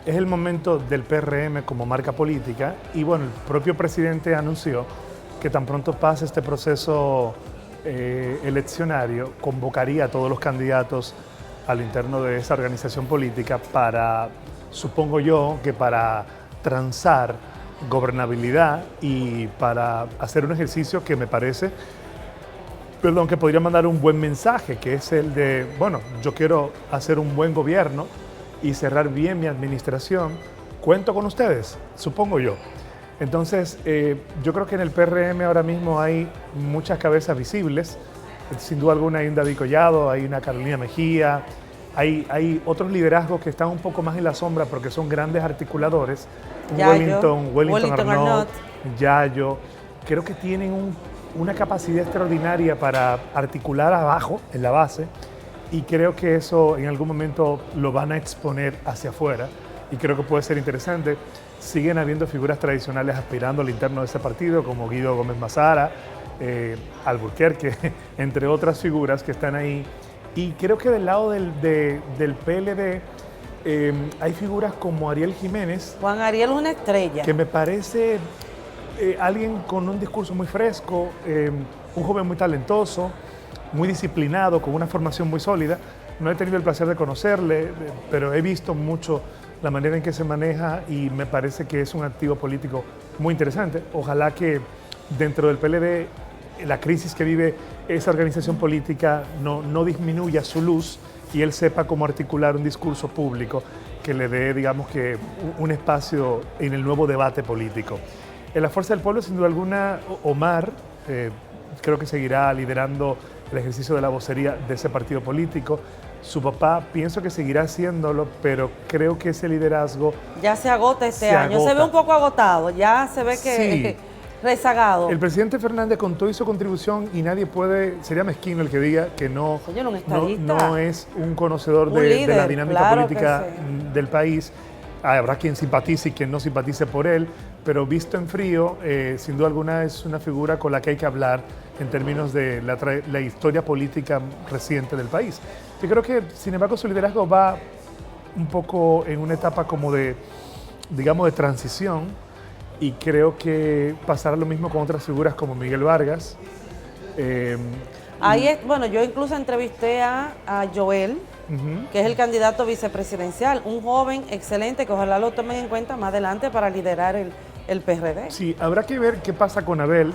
es el momento del PRM como marca política y bueno, el propio presidente anunció que tan pronto pase este proceso eleccionario, convocaría a todos los candidatos al interno de esa organización política para, supongo yo, que para transar gobernabilidad y para hacer un ejercicio que me parece, que podría mandar un buen mensaje, que es el de, bueno, yo quiero hacer un buen gobierno y cerrar bien mi administración, cuento con ustedes, supongo yo. Entonces, yo creo que en el PRM ahora mismo hay muchas cabezas visibles, sin duda alguna hay un David Collado, hay una Carolina Mejía, hay otros liderazgos que están un poco más en la sombra porque son grandes articuladores, Wellington Arnott, Yayo, creo que tienen una capacidad extraordinaria para articular abajo, en la base, y creo que eso en algún momento lo van a exponer hacia afuera y creo que puede ser interesante. Siguen habiendo figuras tradicionales aspirando al interno de ese partido, como Guido Gómez Mazara, Alburquerque, entre otras figuras que están ahí. Y creo que del lado del PLD hay figuras como Ariel Jiménez. Juan Ariel es una estrella. Que me parece alguien con un discurso muy fresco, un joven muy talentoso, muy disciplinado, con una formación muy sólida. No he tenido el placer de conocerle, pero he visto mucho la manera en que se maneja y me parece que es un activo político muy interesante. Ojalá que dentro del PLD la crisis que vive esa organización política no disminuya su luz y él sepa cómo articular un discurso público que le dé, digamos, que un espacio en el nuevo debate político. En la Fuerza del Pueblo, sin duda alguna, Omar creo que seguirá liderando el ejercicio de la vocería de ese partido político. Su papá pienso que seguirá haciéndolo, pero creo que ese liderazgo ya se agota este año. Se ve un poco agotado, ya se ve que sí. Rezagado. El presidente Fernández contó y su contribución y nadie puede, sería mezquino el que diga que no es un conocedor de la dinámica política del país. Habrá quien simpatice y quien no simpatice por él, pero visto en frío, sin duda alguna es una figura con la que hay que hablar en términos de la historia política reciente del país. Yo creo que, sin embargo, su liderazgo va un poco en una etapa como de, digamos, de transición y creo que pasará lo mismo con otras figuras como Miguel Vargas. Bueno, yo incluso entrevisté a Joel, que es el candidato vicepresidencial, un joven excelente que ojalá lo tomen en cuenta más adelante para liderar el PRD. Sí, habrá que ver qué pasa con Abel,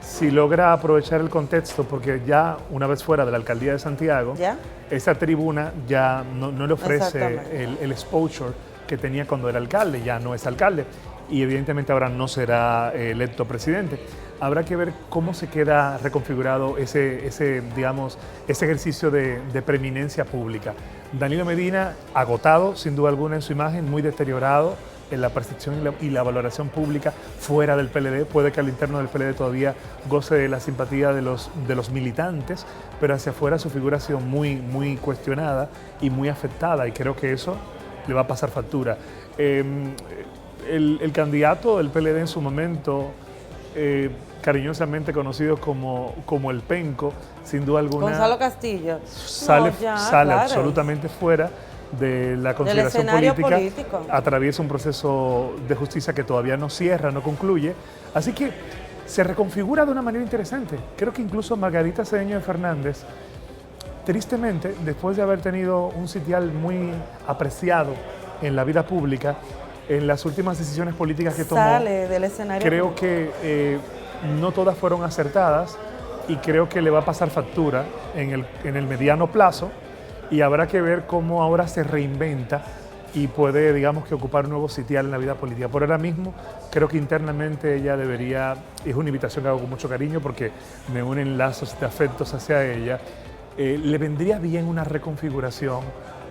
si logra aprovechar el contexto, porque ya una vez fuera de la alcaldía de Santiago, esa tribuna ya no le ofrece el exposure que tenía cuando era alcalde, ya no es alcalde y evidentemente ahora no será electo presidente. Habrá que ver cómo se queda reconfigurado ese ejercicio de preeminencia pública. Danilo Medina, agotado sin duda alguna en su imagen, muy deteriorado en la percepción y la valoración pública fuera del PLD. Puede que al interno del PLD todavía goce de la simpatía de los militantes, pero hacia afuera su figura ha sido muy, muy cuestionada y muy afectada y creo que eso le va a pasar factura. El candidato del PLD en su momento, cariñosamente conocido como el Penco, sin duda alguna. Gonzalo Castillo. Sale absolutamente fuera de la consideración política, atraviesa un proceso de justicia que todavía no cierra, no concluye, así que se reconfigura de una manera interesante. Creo que incluso Margarita Cedeño de Fernández, tristemente, después de haber tenido un sitial muy apreciado en la vida pública, en las últimas decisiones políticas que tomó, sale del escenario creo que no todas fueron acertadas y creo que le va a pasar factura en el mediano plazo y habrá que ver cómo ahora se reinventa y puede, digamos, que ocupar un nuevo sitial en la vida política. Por ahora mismo, creo que internamente ella debería, es una invitación que hago con mucho cariño porque me unen lazos de afectos hacia ella, le vendría bien una reconfiguración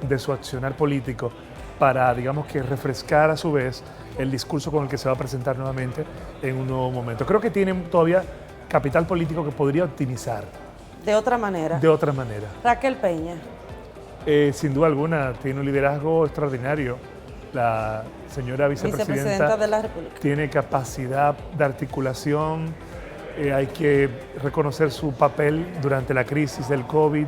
de su accionar político para, digamos, que refrescar a su vez el discurso con el que se va a presentar nuevamente en un nuevo momento. Creo que tienen todavía capital político que podría optimizar. De otra manera. De otra manera. Raquel Peña. Sin duda alguna, tiene un liderazgo extraordinario. La señora vicepresidenta de la República tiene capacidad de articulación. Hay que reconocer su papel durante la crisis del COVID.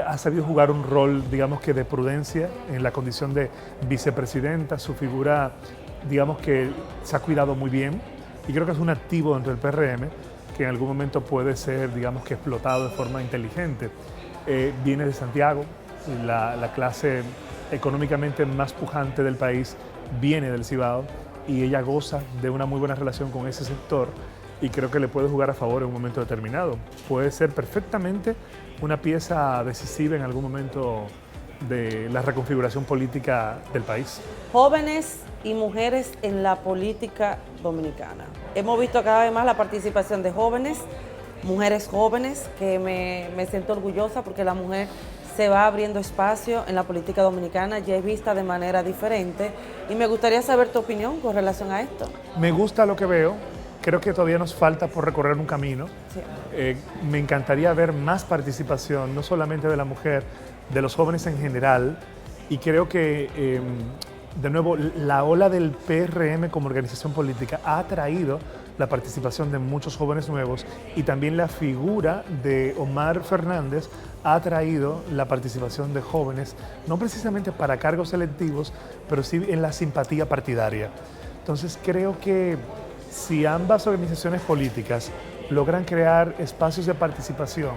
ha sabido jugar un rol, digamos que de prudencia en la condición de vicepresidenta. Su figura, digamos que se ha cuidado muy bien y creo que es un activo dentro del PRM que en algún momento puede ser, digamos que explotado de forma inteligente. Viene de Santiago, la clase económicamente más pujante del país viene del Cibao y ella goza de una muy buena relación con ese sector y creo que le puede jugar a favor en un momento determinado. Puede ser perfectamente una pieza decisiva en algún momento de la reconfiguración política del país. Jóvenes y mujeres en la política dominicana. Hemos visto cada vez más la participación de jóvenes, mujeres jóvenes, que me siento orgullosa porque la mujer se va abriendo espacio en la política dominicana, ya es vista de manera diferente y me gustaría saber tu opinión con relación a esto. Me gusta lo que veo, creo que todavía nos falta por recorrer un camino. Sí. Me encantaría ver más participación, no solamente de la mujer, de los jóvenes en general, y creo que, de nuevo, la ola del PRM como organización política ha atraído la participación de muchos jóvenes nuevos y también la figura de Omar Fernández ha atraído la participación de jóvenes, no precisamente para cargos electivos, pero sí en la simpatía partidaria. Entonces creo que si ambas organizaciones políticas logran crear espacios de participación,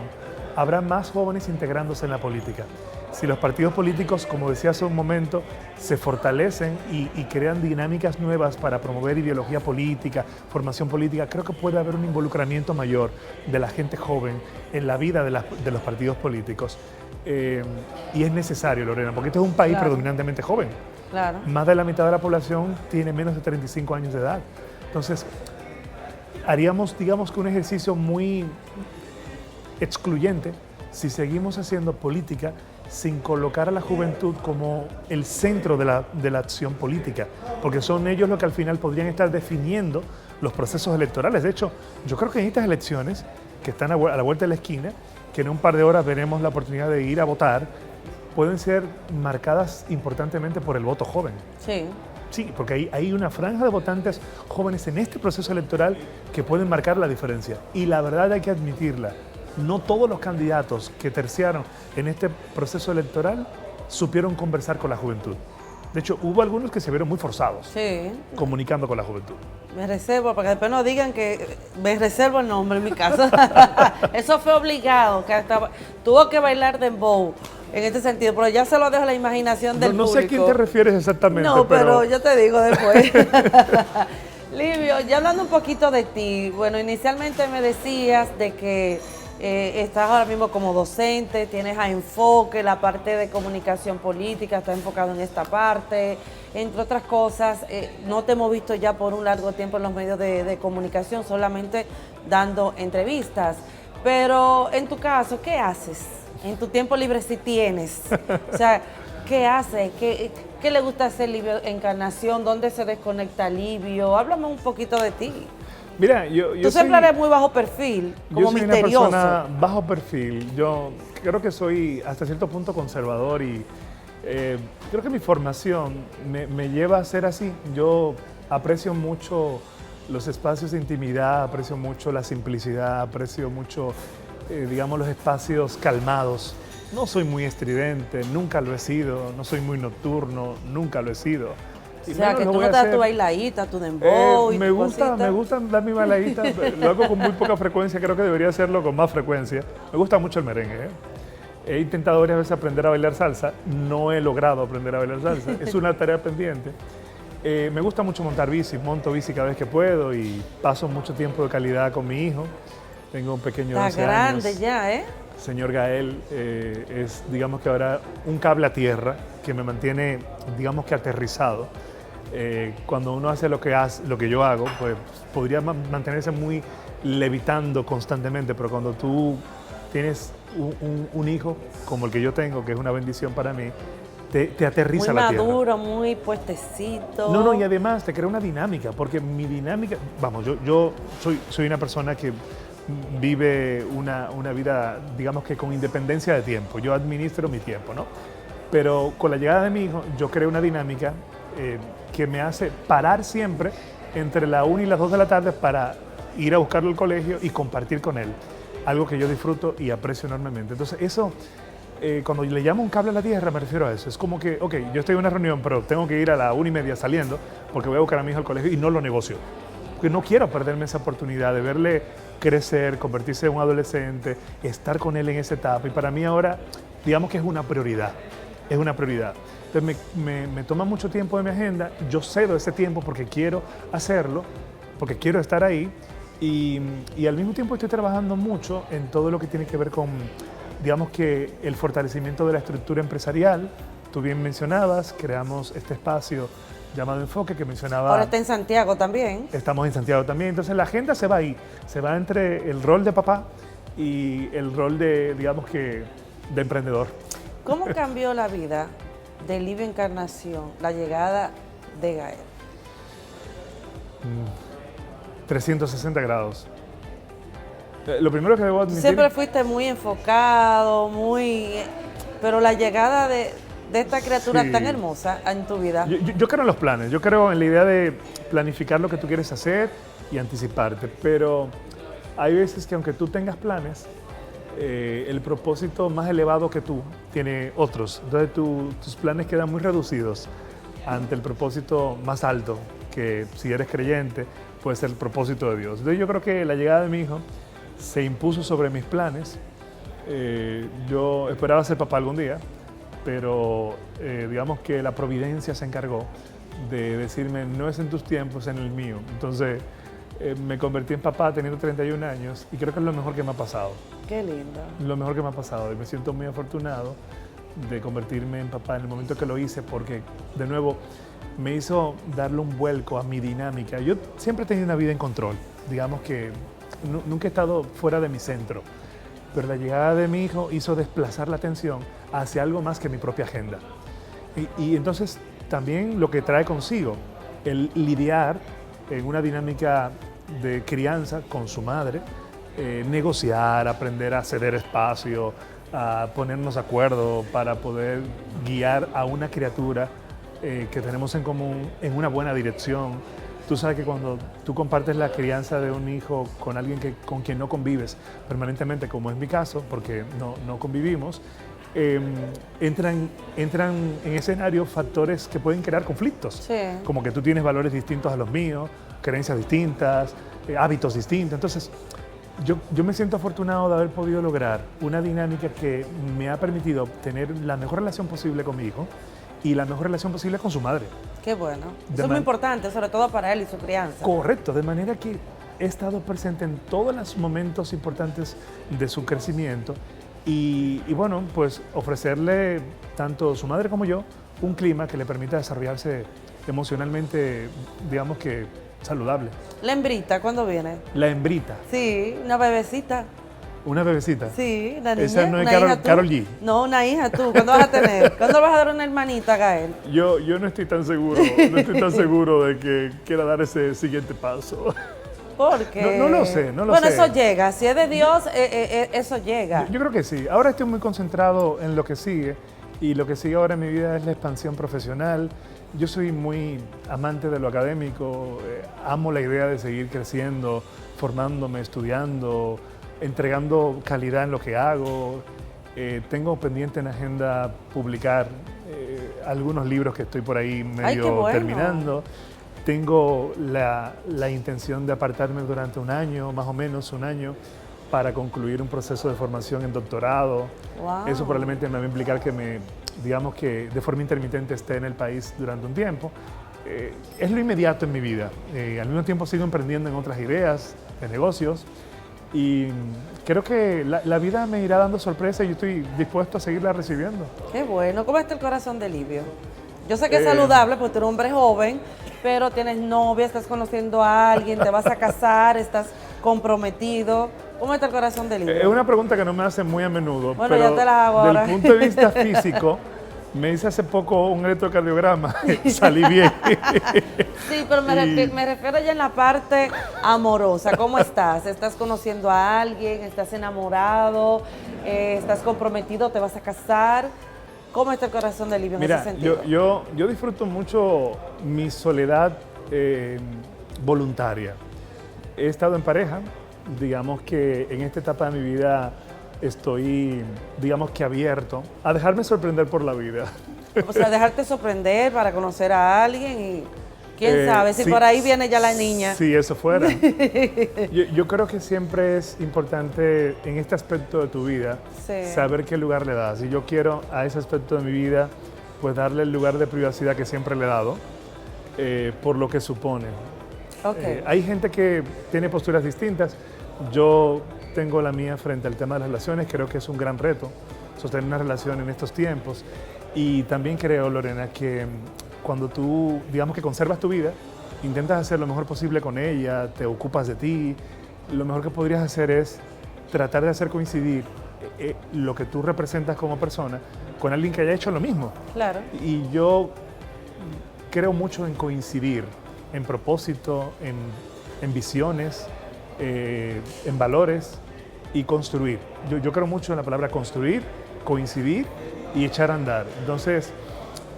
habrá más jóvenes integrándose en la política. Si los partidos políticos, como decía hace un momento, se fortalecen y crean dinámicas nuevas para promover ideología política, formación política, creo que puede haber un involucramiento mayor de la gente joven en la vida de los partidos políticos. Y es necesario, Lorena, porque este es un país predominantemente joven. Claro. Más de la mitad de la población tiene menos de 35 años de edad. Entonces, haríamos, digamos que un ejercicio muy excluyente si seguimos haciendo política sin colocar a la juventud como el centro de la acción política, porque son ellos los que al final podrían estar definiendo los procesos electorales. De hecho, yo creo que en estas elecciones, que están a la vuelta de la esquina, que en un par de horas veremos la oportunidad de ir a votar, pueden ser marcadas importantemente por el voto joven. Sí. Sí, porque hay una franja de votantes jóvenes en este proceso electoral que pueden marcar la diferencia. Y la verdad hay que admitirla. No todos los candidatos que terciaron en este proceso electoral supieron conversar con la juventud. De hecho, hubo algunos que se vieron muy forzados comunicando con la juventud. Me reservo, para que después no digan que me reservo el nombre en mi caso. Eso fue obligado, que hasta tuvo que bailar dembow en este sentido, pero ya se lo dejo a la imaginación del público. No sé a quién te refieres exactamente. No, pero yo te digo después. Livio, ya hablando un poquito de ti, bueno, inicialmente me decías de que estás ahora mismo como docente, tienes a enfoque, la parte de comunicación política, estás enfocado en esta parte, entre otras cosas. No te hemos visto ya por un largo tiempo en los medios de comunicación, solamente dando entrevistas. Pero en tu caso, ¿qué haces? En tu tiempo libre si tienes. O sea, ¿qué haces? ¿Qué le gusta hacer Livio Encarnación? ¿Dónde se desconecta Livio? Háblame un poquito de ti. Mira, tú siempre eres muy bajo perfil, como misterioso. Yo soy una persona bajo perfil. Yo creo que soy hasta cierto punto conservador y creo que mi formación me lleva a ser así. Yo aprecio mucho los espacios de intimidad, aprecio mucho la simplicidad, aprecio mucho, digamos, los espacios calmados. No soy muy estridente, nunca lo he sido. No soy muy nocturno, nunca lo he sido. O sea, que tú no te das tu bailadita, tu dembow y me gusta dar mi bailadita, lo hago con muy poca frecuencia, creo que debería hacerlo con más frecuencia. Me gusta mucho el merengue. He intentado varias veces aprender a bailar salsa, no he logrado aprender a bailar salsa, es una tarea pendiente. Me gusta mucho montar bici, monto bici cada vez que puedo y paso mucho tiempo de calidad con mi hijo. Tengo un pequeño de 11 años. Está grande ya, ¿eh? Señor Gael es, digamos que ahora, un cable a tierra que me mantiene, digamos que aterrizado. Cuando uno hace lo que yo hago, pues podría mantenerse muy levitando constantemente, pero cuando tú tienes un hijo como el que yo tengo, que es una bendición para mí, te aterriza la tierra. Muy maduro, muy puestecito. No, y además te crea una dinámica, porque mi dinámica, vamos, yo soy una persona que vive una vida, digamos que con independencia de tiempo. Yo administro mi tiempo, ¿no? Pero con la llegada de mi hijo, yo creo una dinámica que me hace parar siempre entre la 1 y las 2 de la tarde para ir a buscarlo al colegio y compartir con él. Algo que yo disfruto y aprecio enormemente. Entonces, eso cuando le llamo un cable a la tierra me refiero a eso. Es como que, ok, yo estoy en una reunión, pero tengo que ir a la 1:30 saliendo porque voy a buscar a mi hijo al colegio y no lo negocio. Porque no quiero perderme esa oportunidad de verle crecer, convertirse en un adolescente, estar con él en esa etapa. Y para mí ahora, digamos que es una prioridad. Es una prioridad. Entonces me toma mucho tiempo de mi agenda. Yo cedo ese tiempo porque quiero hacerlo, porque quiero estar ahí. Y al mismo tiempo estoy trabajando mucho en todo lo que tiene que ver con, digamos que el fortalecimiento de la estructura empresarial. Tú bien mencionabas, creamos este espacio llamado Enfoque que mencionaba. Ahora está en Santiago también. Estamos en Santiago también. Entonces la agenda se va ahí. Se va entre el rol de papá y el rol de, digamos que, de emprendedor. ¿Cómo cambió la vida de Livio Encarnación, la llegada de Gael? 360 grados. Lo primero que debo admitir... Siempre fuiste muy enfocado, pero la llegada de esta criatura Sí. tan hermosa en tu vida. Yo creo en los planes, yo creo en la idea de planificar lo que tú quieres hacer y anticiparte, pero hay veces que aunque tú tengas planes, el propósito más elevado que tú tiene otros. Entonces tus planes quedan muy reducidos ante el propósito más alto, que si eres creyente puede ser el propósito de Dios. Entonces yo creo que la llegada de mi hijo se impuso sobre mis planes. Yo esperaba ser papá algún día, pero digamos que la providencia se encargó de decirme, no es en tus tiempos, es en el mío. Entonces me convertí en papá teniendo 31 años y creo que es lo mejor que me ha pasado. Qué lindo. Lo mejor que me ha pasado y me siento muy afortunado de convertirme en papá en el momento que lo hice porque, de nuevo, me hizo darle un vuelco a mi dinámica. Yo siempre he tenido una vida en control, digamos que nunca he estado fuera de mi centro, pero la llegada de mi hijo hizo desplazar la atención hacia algo más que mi propia agenda. Y entonces también lo que trae consigo el lidiar en una dinámica de crianza con su madre, negociar, aprender a ceder espacio, a ponernos de acuerdo para poder guiar a una criatura que tenemos en común en una buena dirección. Tú sabes que cuando tú compartes la crianza de un hijo con alguien con quien no convives permanentemente, como es mi caso, porque no convivimos, entran en escenario factores que pueden crear conflictos. Sí. Como que tú tienes valores distintos a los míos, creencias distintas, hábitos distintos. Entonces, yo me siento afortunado de haber podido lograr una dinámica que me ha permitido tener la mejor relación posible con mi hijo y la mejor relación posible con su madre. Qué bueno. Eso es muy importante, sobre todo para él y su crianza. Correcto, de manera que he estado presente en todos los momentos importantes de su crecimiento y bueno, pues ofrecerle, tanto su madre como yo, un clima que le permita desarrollarse emocionalmente, digamos que saludable. ¿La hembrita cuándo viene? La hembrita. Sí, una bebecita. ¿Una bebecita? Sí, una niña. Esa no es una hija Karol tú. G. No, una hija tú. ¿Cuándo vas a tener? ¿Cuándo vas a dar una hermanita a Gael? Yo no estoy tan seguro, no estoy tan seguro de que quiera dar ese siguiente paso. ¿Por qué? No lo sé, no lo bueno, sé. eso llega. Si es de Dios, eso llega. Yo creo que sí. Ahora estoy muy concentrado en lo que sigue y lo que sigue ahora en mi vida es la expansión profesional. Yo soy muy amante de lo académico, amo la idea de seguir creciendo, formándome, estudiando, entregando calidad en lo que hago. Tengo pendiente en agenda publicar algunos libros que estoy por ahí medio bueno. terminando. Tengo la intención de apartarme durante un año, más o menos un año, para concluir un proceso de formación en doctorado. Wow. Eso probablemente me va a implicar que digamos que de forma intermitente esté en el país durante un tiempo. Es lo inmediato en mi vida. Al mismo tiempo sigo emprendiendo en otras ideas, de negocios. Y creo que la vida me irá dando sorpresas y yo estoy dispuesto a seguirla recibiendo. Qué bueno. ¿Cómo está el corazón de Livio? Yo sé que es saludable porque tú eres un hombre joven, pero tienes novia, estás conociendo a alguien, te vas a casar, estás comprometido. ¿Cómo está el corazón de Livio? Es una pregunta que no me hacen muy a menudo, Bueno, pero ya te la hago del ahora. punto de vista físico, me hice hace poco un electrocardiograma y salí bien. Sí, pero me refiero ya en la parte amorosa. ¿Cómo estás? ¿Estás conociendo a alguien? ¿Estás enamorado? ¿Estás comprometido? ¿Te vas a casar? ¿Cómo está el corazón de Livio en ese sentido? Yo disfruto mucho mi soledad voluntaria. He estado en pareja, digamos que en esta etapa de mi vida estoy, digamos que abierto a dejarme sorprender por la vida. O sea, dejarte sorprender para conocer a alguien y quién sabe, si por ahí viene ya la niña. Si eso fuera. Yo creo que siempre es importante en este aspecto de tu vida saber qué lugar le das. Y yo quiero a ese aspecto de mi vida pues darle el lugar de privacidad que siempre le he dado por lo que supone. Hay gente que tiene posturas distintas. Yo tengo la mía frente al tema de las relaciones. Creo que es un gran reto sostener una relación en estos tiempos. Y también creo, Lorena, que cuando tú, digamos que conservas tu vida, intentas hacer lo mejor posible con ella, te ocupas de ti, lo mejor que podrías hacer es tratar de hacer coincidir lo que tú representas como persona con alguien que haya hecho lo mismo. Claro. Y yo creo mucho en coincidir, en propósito, en visiones, en valores y construir. Yo creo mucho en la palabra construir, coincidir y echar a andar. Entonces,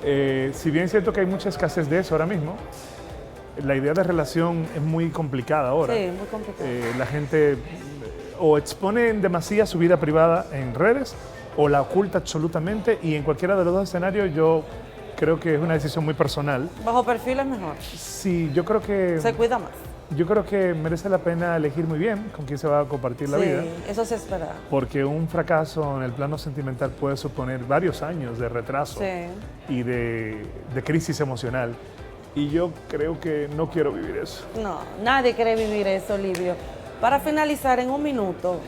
si bien es cierto que hay mucha escasez de eso ahora mismo, la idea de relación es muy complicada ahora. Sí, muy complicada. La gente o expone en demasía su vida privada en redes o la oculta absolutamente, y en cualquiera de los dos escenarios yo creo que es una decisión muy personal. Bajo perfil es mejor. Sí, yo creo que... Se cuida más. Yo creo que merece la pena elegir muy bien con quién se va a compartir la vida. Sí, eso se espera. Porque un fracaso en el plano sentimental puede suponer varios años de retraso y de crisis emocional. Y yo creo que no quiero vivir eso. No, nadie quiere vivir eso, Livio. Para finalizar, en un minuto,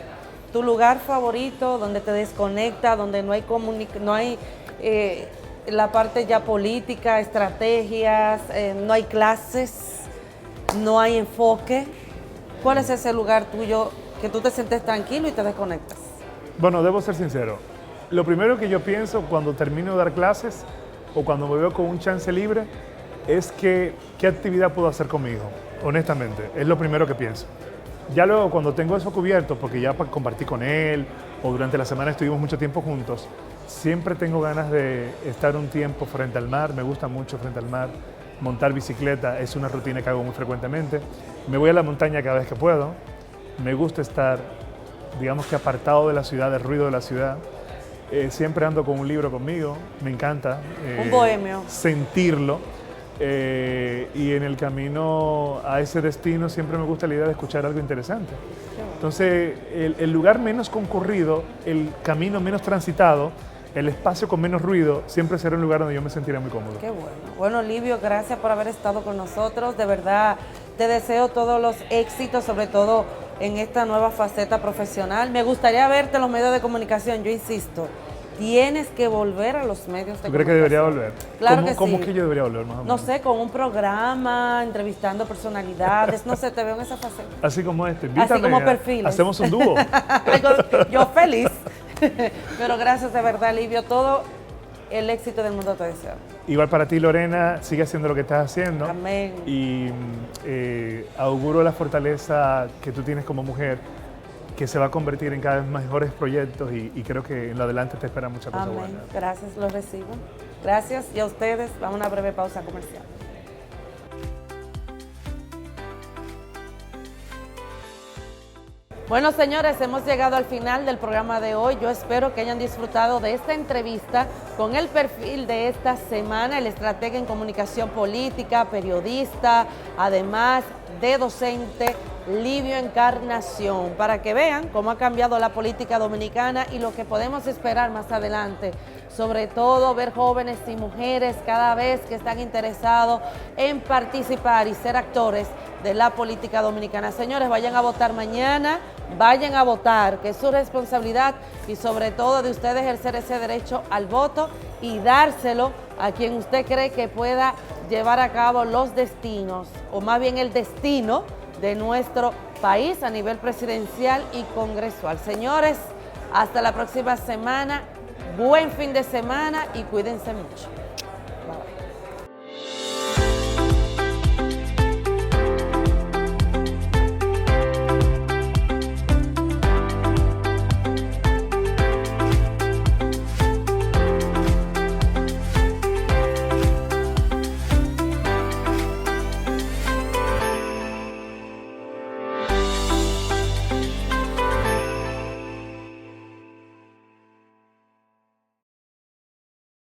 tu lugar favorito donde te desconecta, donde no hay la parte ya política, estrategias, no hay clases, no hay enfoque. ¿Cuál es ese lugar tuyo que tú te sientes tranquilo y te desconectas? Bueno, debo ser sincero. Lo primero que yo pienso cuando termino de dar clases o cuando me veo con un chance libre es qué actividad puedo hacer con mi hijo, honestamente. Es lo primero que pienso. Ya luego, cuando tengo eso cubierto, porque ya compartí con él o durante la semana estuvimos mucho tiempo juntos, siempre tengo ganas de estar un tiempo frente al mar. Me gusta mucho frente al mar. Montar bicicleta es una rutina que hago muy frecuentemente. Me voy a la montaña cada vez que puedo. Me gusta estar, digamos que apartado de la ciudad, del ruido de la ciudad. Siempre ando con un libro conmigo. Me encanta. Un bohemio. Sentirlo. Y en el camino a ese destino siempre me gusta la idea de escuchar algo interesante. Entonces, el lugar menos concurrido, el camino menos transitado, el espacio con menos ruido, siempre será un lugar donde yo me sentiré muy cómodo. Qué bueno. Bueno, Livio, gracias por haber estado con nosotros. De verdad, te deseo todos los éxitos, sobre todo en esta nueva faceta profesional. Me gustaría verte en los medios de comunicación, yo insisto. Tienes que volver a los medios de comunicación. ¿Tú crees que debería volver? Claro que sí. ¿Cómo que yo debería volver, más o menos? No sé, con un programa, entrevistando personalidades, no sé, te veo en esa faceta. Así como este, invítame. Así como perfiles. Hacemos un dúo. Yo feliz. Pero gracias de verdad, Livio. Todo el éxito del mundo te deseo. Igual para ti, Lorena, sigue haciendo lo que estás haciendo. Amén. Y auguro la fortaleza que tú tienes como mujer, que se va a convertir en cada vez mejores proyectos, y creo que en lo adelante te espera muchas cosas buenas. Gracias, lo recibo. Gracias, y a ustedes, vamos a una breve pausa comercial. Bueno, señores, hemos llegado al final del programa de hoy. Yo espero que hayan disfrutado de esta entrevista con el perfil de esta semana, el estratega en comunicación política, periodista, además de docente, Livio Encarnación, para que vean cómo ha cambiado la política dominicana y lo que podemos esperar más adelante. Sobre todo ver jóvenes y mujeres cada vez que están interesados en participar y ser actores de la política dominicana. Señores, vayan a votar mañana, vayan a votar, que es su responsabilidad, y sobre todo de ustedes ejercer ese derecho al voto y dárselo a quien usted cree que pueda llevar a cabo los destinos, o más bien el destino de nuestro país a nivel presidencial y congresual. Señores, hasta la próxima semana, buen fin de semana y cuídense mucho.